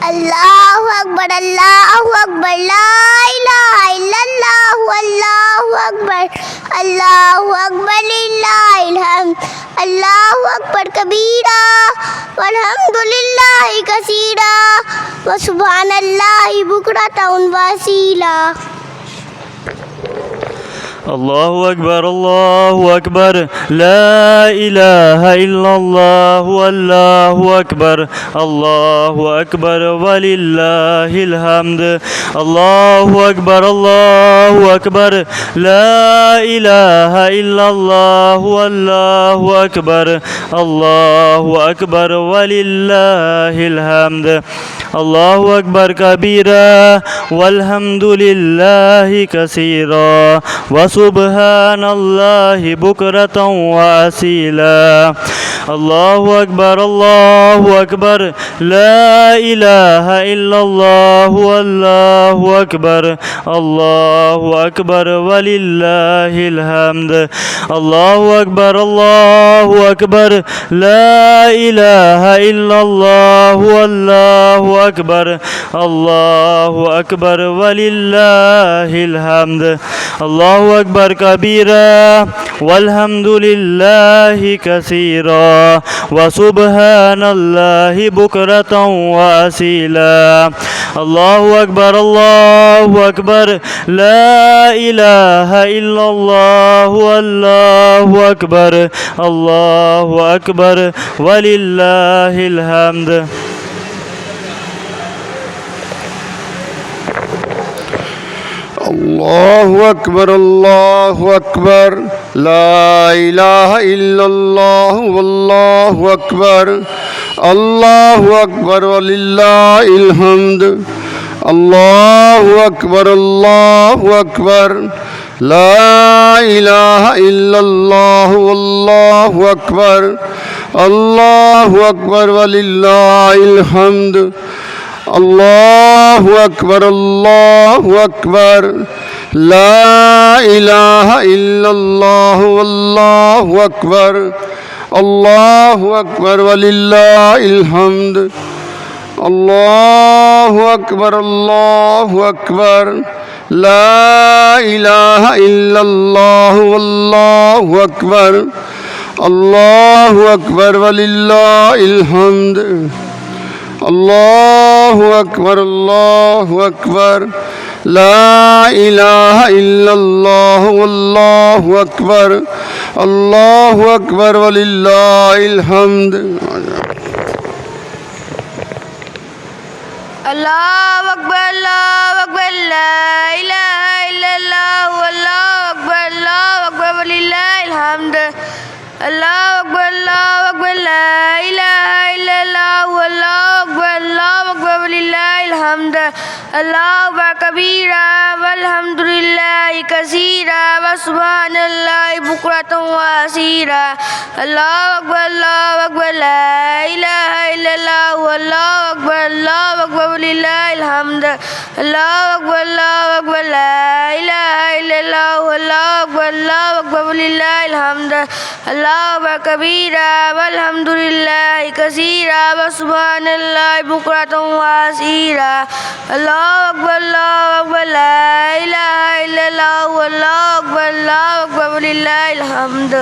अल्लाहु अकबर अल्लाहु अकबर ला इलाहा इल्लल्लाह अल्लाहु अकबर लिल्लाहिल हम्द अल्लाहु अकबर कबीरा वल्हम्दुलिल्लाहि कसीरा व सुब्हानल्लाहि बुकरतन व असीला। الله أكبر لا إله إلا الله والله أكبر الله أكبر ولله الحمد الله أكبر لا إله إلا الله والله أكبر الله أكبر ولله الحمد الله أكبر كبيرا والحمد لله كثيرا وسبحان الله بكرة وأصيلا الله أكبر لا إله إلا الله والله أكبر الله أكبر ولله الحمد الله أكبر لا إله إلا الله والله أكبر الله أكبر ولله الحمد الله أكبر كبيرا والحمد لله كثيرا وسبحان الله بكرة وأصيلا الله أكبر لا إله إلا الله والله أكبر الله أكبر ولله الحمد الله أكبر لا إله إلا الله والله أكبر الله أكبر ولله الحمد الله أكبر لا إله إلا الله والله أكبر الله أكبر ولله الحمد الله أكبر لا إله إلا الله والله أكبر الله أكبر ولله الحمد الله أكبر لا إله إلا الله والله أكبر الله أكبر ولله الحمد الله أكبر لا إله إلا الله والله أكبر الله أكبر ولله الحمد الله أكبر لا إله إلا الله والله أكبر ولله الحمد الله أكبر لا إله إلا الله والله أكبر ولله الحمد الله أكبر كبيرا والحمد لله كثيرا وسبحان الله بكرة وأصيلا الله أكبر لا إله إلا الله والله أكبر ولله الحمد الله أكبر لا إله إلا الله والله أكبر ولله الحمد الله أكبر كبيرا والحمد لله كثيرا وسبحان الله بكرة وأصيلا الله أكبر لا إله إلا الله والله أكبر ولله الحمد.